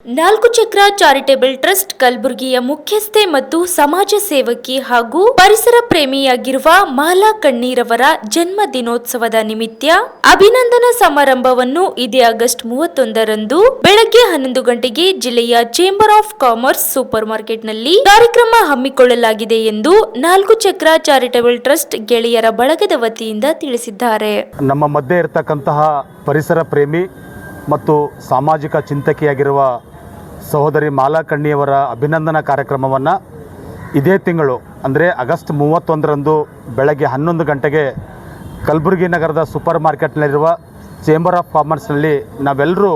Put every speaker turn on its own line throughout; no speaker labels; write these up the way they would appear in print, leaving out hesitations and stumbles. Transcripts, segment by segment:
ನಾಲ್ಕು ಚಕ್ರ charitable trust ಕಲಬುರಗಿಯ ಮುಖ್ಯಸ್ಥೆ ಮತ್ತು ಸಮಾಜ ಸೇವಕಿ ಹಾಗೂ ಪರಿಸರ ಪ್ರೇಮಿಯಾಗಿರುವ ಮಾಲಾ ಕಣ್ಣೀರವರ ಜನ್ಮ ದಿನೋತ್ಸವದ ನಿಮಿತ್ತ ಅಭಿನಂದನಾ ಸಮಾರಂಭವನ್ನು ಇದೇ ಆಗಸ್ಟ್ 31ರಂದು ಬೆಳಗ್ಗೆ 11 ಗಂಟೆಗೆ ಜಿಲ್ಲೆಯ ಚೇಂಬರ್ ಆಫ್ ಕಾಮರ್ಸ್ ಸೂಪರ್ ಮಾರ್ಕೆಟ್ನಲ್ಲಿ ಕಾರ್ಯಕ್ರಮ ಹಮ್ಮಿಕೊಳ್ಳಲಾಗಿದೆ ಎಂದು ನಾಲ್ಕು ಚಕ್ರ ಚಾರಿಟೇಬಲ್ ಟ್ರಸ್ಟ್ ಗೆಳೆಯರ ಬಳಗದ ವತಿಯಿಂದ ತಿಳಿಸಿದ್ದಾರೆ.
ನಮ್ಮ ಮಧ್ಯೆ ಇರತಕ್ಕಂತಹ ಪರಿಸರ ಪ್ರೇಮಿ ಮತ್ತು ಸಾಮಾಜಿಕ ಚಿಂತಕಿಯಾಗಿರುವ ಸಹೋದರಿ ಮಾಲಾ ಕಣ್ಣಿಯವರ ಅಭಿನಂದನಾ ಕಾರ್ಯಕ್ರಮವನ್ನು ಇದೇ ತಿಂಗಳು ಅಂದರೆ ಆಗಸ್ಟ್ 31ರಂದು ಬೆಳಗ್ಗೆ 11 ಗಂಟೆಗೆ ಕಲಬುರಗಿ ನಗರದ ಸೂಪರ್ ಮಾರ್ಕೆಟ್ನಲ್ಲಿರುವ ಚೇಂಬರ್ ಆಫ್ ಕಾಮರ್ಸ್ನಲ್ಲಿ ನಾವೆಲ್ಲರೂ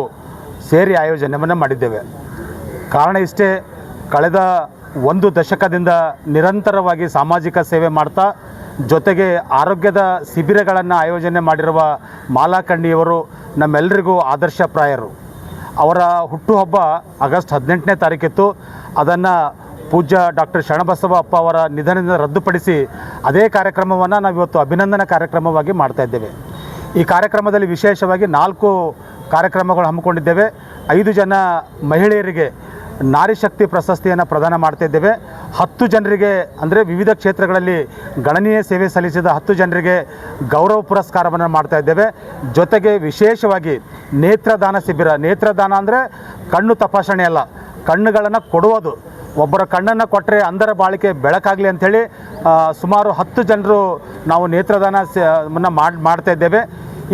ಸೇರಿ ಆಯೋಜನೆಯನ್ನು ಮಾಡಿದ್ದೇವೆ. ಕಾರಣ ಇಷ್ಟೇ, ಕಳೆದ 1 ದಶಕದಿಂದ ನಿರಂತರವಾಗಿ ಸಾಮಾಜಿಕ ಸೇವೆ ಮಾಡ್ತಾ ಜೊತೆಗೆ ಆರೋಗ್ಯದ ಶಿಬಿರಗಳನ್ನು ಆಯೋಜನೆ ಮಾಡಿರುವ ಮಾಲಾ ಕಣ್ಣಿಯವರು ನಮ್ಮೆಲ್ಲರಿಗೂ ಆದರ್ಶಪ್ರಾಯರು. ಅವರ ಹುಟ್ಟುಹಬ್ಬ ಆಗಸ್ಟ್ 18ನೇ ತಾರೀಕಿತ್ತು. ಅದನ್ನು ಪೂಜ್ಯ ಡಾಕ್ಟರ್ ಶರಣಬಸವ ಅಪ್ಪ ಅವರ ನಿಧನದಿಂದ ರದ್ದುಪಡಿಸಿ ಅದೇ ಕಾರ್ಯಕ್ರಮವನ್ನು ನಾವಿವತ್ತು ಅಭಿನಂದನಾ ಕಾರ್ಯಕ್ರಮವಾಗಿ ಮಾಡ್ತಾಯಿದ್ದೇವೆ. ಈ ಕಾರ್ಯಕ್ರಮದಲ್ಲಿ ವಿಶೇಷವಾಗಿ 4 ಕಾರ್ಯಕ್ರಮಗಳು ಹಮ್ಮಿಕೊಂಡಿದ್ದೇವೆ. 5 ಜನ ಮಹಿಳೆಯರಿಗೆ ನಾರಿ ಶಕ್ತಿ ಪ್ರಶಸ್ತಿಯನ್ನು ಪ್ರದಾನ ಮಾಡ್ತಾಯಿದ್ದೇವೆ. 10 ಜನರಿಗೆ ಅಂದರೆ ವಿವಿಧ ಕ್ಷೇತ್ರಗಳಲ್ಲಿ ಗಣನೀಯ ಸೇವೆ ಸಲ್ಲಿಸಿದ 10 ಜನರಿಗೆ ಗೌರವ ಪುರಸ್ಕಾರವನ್ನು ಮಾಡ್ತಾಯಿದ್ದೇವೆ. ಜೊತೆಗೆ ವಿಶೇಷವಾಗಿ ನೇತ್ರದಾನ ಶಿಬಿರ. ನೇತ್ರದಾನ ಅಂದರೆ ಕಣ್ಣು ತಪಾಸಣೆ ಅಲ್ಲ, ಕಣ್ಣುಗಳನ್ನು ಕೊಡುವುದು. ಒಬ್ಬರ ಕಣ್ಣನ್ನು ಕೊಟ್ಟರೆ ಅಂಧರ ಬಾಳಿಕೆ ಬೆಳಕಾಗಲಿ ಅಂಥೇಳಿ ಸುಮಾರು 10 ಜನರು ನಾವು ನೇತ್ರದಾನವನ್ನು ಮಾಡ್ತಾಯಿದ್ದೇವೆ.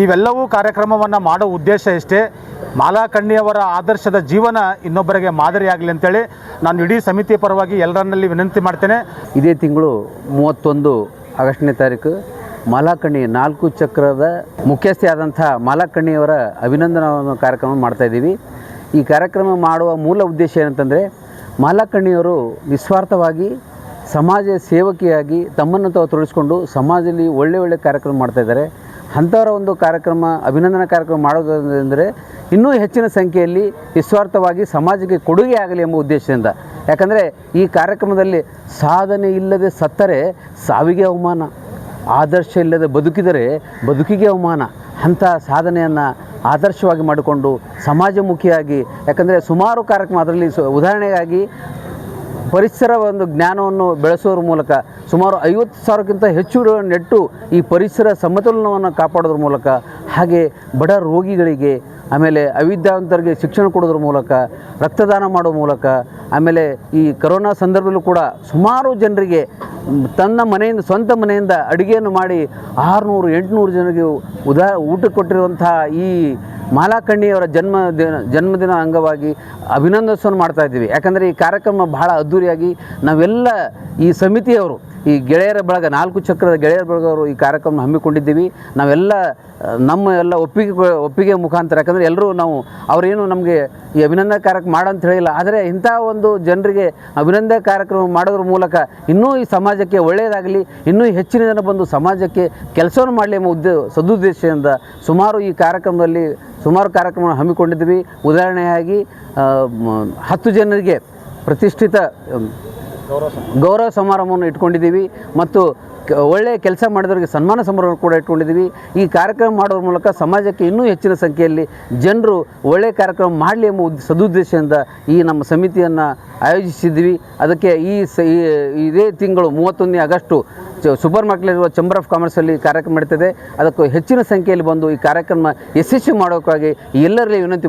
ಇವೆಲ್ಲವೂ ಕಾರ್ಯಕ್ರಮವನ್ನು ಮಾಡೋ ಉದ್ದೇಶ ಇಷ್ಟೇ, ಮಾಲಾ ಕಣ್ಣಿಯವರ ಆದರ್ಶದ ಜೀವನ ಇನ್ನೊಬ್ಬರಿಗೆ ಮಾದರಿಯಾಗಲಿ ಅಂತೇಳಿ ನಾನು ಇಡೀ ಸಮಿತಿಯ ಪರವಾಗಿ ಎಲ್ಲರನ್ನಲ್ಲಿ ವಿನಂತಿ ಮಾಡ್ತೇನೆ.
ಇದೇ ತಿಂಗಳು 31 ಆಗಸ್ಟ್ನೇ ತಾರೀಕು ಮಾಲಾ ಕಣ್ಣಿ 4 ಚಕ್ರದ ಮುಖ್ಯಸ್ಥೆ ಆದಂಥ ಮಾಲಾ ಕಣ್ಣಿಯವರ ಅಭಿನಂದನಾ ಕಾರ್ಯಕ್ರಮ ಮಾಡ್ತಾಯಿದ್ದೀವಿ. ಈ ಕಾರ್ಯಕ್ರಮ ಮಾಡುವ ಮೂಲ ಉದ್ದೇಶ ಏನಂತಂದರೆ, ಮಾಲಾ ಕಣ್ಣಿಯವರು ನಿಸ್ವಾರ್ಥವಾಗಿ ಸಮಾಜ ಸೇವಕಿಯಾಗಿ ತಮ್ಮನ್ನು ತಾವು ತೊಡಗಿಸ್ಕೊಂಡು ಸಮಾಜದಲ್ಲಿ ಒಳ್ಳೆ ಕಾರ್ಯಕ್ರಮ ಮಾಡ್ತಾಯಿದ್ದಾರೆ. ಅಂಥವರ ಒಂದು ಕಾರ್ಯಕ್ರಮ, ಅಭಿನಂದನಾ ಕಾರ್ಯಕ್ರಮ ಮಾಡೋದಂದರೆ ಇನ್ನೂ ಹೆಚ್ಚಿನ ಸಂಖ್ಯೆಯಲ್ಲಿ ನಿಸ್ವಾರ್ಥವಾಗಿ ಸಮಾಜಕ್ಕೆ ಕೊಡುಗೆ ಆಗಲಿ ಎಂಬ ಉದ್ದೇಶದಿಂದ. ಯಾಕಂದರೆ ಈ ಕಾರ್ಯಕ್ರಮದಲ್ಲಿ ಸಾಧನೆ ಇಲ್ಲದೆ ಸತ್ತರೆ ಸಾವಿಗೆ ಅವಮಾನ, ಆದರ್ಶ ಇಲ್ಲದೆ ಬದುಕಿದರೆ ಬದುಕಿಗೆ ಅವಮಾನ. ಅಂಥ ಸಾಧನೆಯನ್ನು ಆದರ್ಶವಾಗಿ ಮಾಡಿಕೊಂಡು ಸಮಾಜಮುಖಿಯಾಗಿ, ಯಾಕಂದರೆ ಸುಮಾರು ಕಾರ್ಯಕ್ರಮ ಅದರಲ್ಲಿ ಉದಾಹರಣೆಗಾಗಿ ಪರಿಸರ ಒಂದು ಜ್ಞಾನವನ್ನು ಬೆಳೆಸೋದ್ರ ಮೂಲಕ ಸುಮಾರು 50,000ಕ್ಕಿಂತ ಹೆಚ್ಚು ನೆಟ್ಟು ಈ ಪರಿಸರ ಸಮತೋಲನವನ್ನು ಕಾಪಾಡೋದ್ರ ಮೂಲಕ, ಹಾಗೆ ಬಡ ರೋಗಿಗಳಿಗೆ, ಆಮೇಲೆ ಅವಿದ್ಯಾವಂತರಿಗೆ ಶಿಕ್ಷಣ ಕೊಡೋದ್ರ ಮೂಲಕ, ರಕ್ತದಾನ ಮಾಡೋ ಮೂಲಕ, ಆಮೇಲೆ ಈ ಕರೋನಾ ಸಂದರ್ಭದಲ್ಲೂ ಕೂಡ ಸುಮಾರು ಜನರಿಗೆ ತನ್ನ ಮನೆಯಿಂದ, ಸ್ವಂತ ಮನೆಯಿಂದ ಅಡುಗೆಯನ್ನು ಮಾಡಿ 600-800 ಜನರಿಗೆ ಊಟಕ್ಕೆ ಕೊಟ್ಟಿರುವಂಥ ಈ ಮಾಲಾ ಕಣ್ಣಿಯವರ ಜನ್ಮದಿನ ಅಂಗವಾಗಿ ಅಭಿನಂದನೆಯನ್ನು ಮಾಡ್ತಾಯಿದ್ದೀವಿ. ಯಾಕಂದರೆ ಈ ಕಾರ್ಯಕ್ರಮ ಬಹಳ ಅದ್ಧೂರಿಯಾಗಿ ನಾವೆಲ್ಲ ಈ ಸಮಿತಿಯವರು, ಈ ಗೆಳೆಯರ ಬಳಗ, 4 ಚಕ್ರದ ಗೆಳೆಯರ ಬಳಗವರು ಈ ಕಾರ್ಯಕ್ರಮ ಹಮ್ಮಿಕೊಂಡಿದ್ದೀವಿ. ನಾವೆಲ್ಲ ನಮ್ಮ ಎಲ್ಲ ಒಪ್ಪಿಗೆ ಮುಖಾಂತರ, ಯಾಕಂದರೆ ಎಲ್ಲರೂ ನಾವು ಅವರೇನು ನಮಗೆ ಈ ಅಭಿನಂದನಾ ಕಾರ್ಯಕ್ರಮ ಮಾಡಂತ ಹೇಳಿಲ್ಲ, ಆದರೆ ಇಂಥ ಒಂದು ಜನರಿಗೆ ಅಭಿನಂದನಾ ಕಾರ್ಯಕ್ರಮ ಮಾಡೋದ್ರ ಮೂಲಕ ಇನ್ನೂ ಈ ಸಮಾಜಕ್ಕೆ ಒಳ್ಳೆಯದಾಗಲಿ, ಇನ್ನೂ ಹೆಚ್ಚಿನ ಜನ ಬಂದು ಸಮಾಜಕ್ಕೆ ಕೆಲಸವನ್ನು ಮಾಡಲಿ ಎಂಬ ಸದುದ್ದೇಶದಿಂದ ಸುಮಾರು ಈ ಕಾರ್ಯಕ್ರಮದಲ್ಲಿ ಸುಮಾರು ಕಾರ್ಯಕ್ರಮ ಹಮ್ಮಿಕೊಂಡಿದ್ದೀವಿ. ಉದಾಹರಣೆಯಾಗಿ 10 ಜನರಿಗೆ ಪ್ರತಿಷ್ಠಿತ ಗೌರವ ಸಮಾರಂಭವನ್ನು ಇಟ್ಕೊಂಡಿದ್ದೀವಿ ಮತ್ತು ಒಳ್ಳೆಯ ಕೆಲಸ ಮಾಡಿದವರಿಗೆ ಸನ್ಮಾನ ಸಮಾರಂಭ ಕೂಡ ಇಟ್ಕೊಂಡಿದ್ದೀವಿ. ಈ ಕಾರ್ಯಕ್ರಮ ಮಾಡೋದ್ರ ಮೂಲಕ ಸಮಾಜಕ್ಕೆ ಇನ್ನೂ ಹೆಚ್ಚಿನ ಸಂಖ್ಯೆಯಲ್ಲಿ ಜನರು ಒಳ್ಳೆಯ ಕಾರ್ಯಕ್ರಮ ಮಾಡಲಿ ಎಂಬ ಸದುದ್ದೇಶದಿಂದ ಈ ನಮ್ಮ ಸಮಿತಿಯನ್ನು ಆಯೋಜಿಸಿದ್ವಿ. ಅದಕ್ಕೆ ಇದೇ ತಿಂಗಳು 31 ಆಗಸ್ಟು ಸೂಪರ್ ಮಾರ್ಕೆಟ್ನಲ್ಲಿರುವ ಚೇಂಬರ್ ಆಫ್ ಕಾಮರ್ಸಲ್ಲಿ ಕಾರ್ಯಕ್ರಮ ನಡೀತದೆ. ಅದಕ್ಕೂ ಹೆಚ್ಚಿನ ಸಂಖ್ಯೆಯಲ್ಲಿ ಬಂದು ಈ ಕಾರ್ಯಕ್ರಮ ಯಶಸ್ವಿ ಮಾಡೋಕ್ಕಾಗಿ ಎಲ್ಲರಲ್ಲಿ ವಿನಂತಿ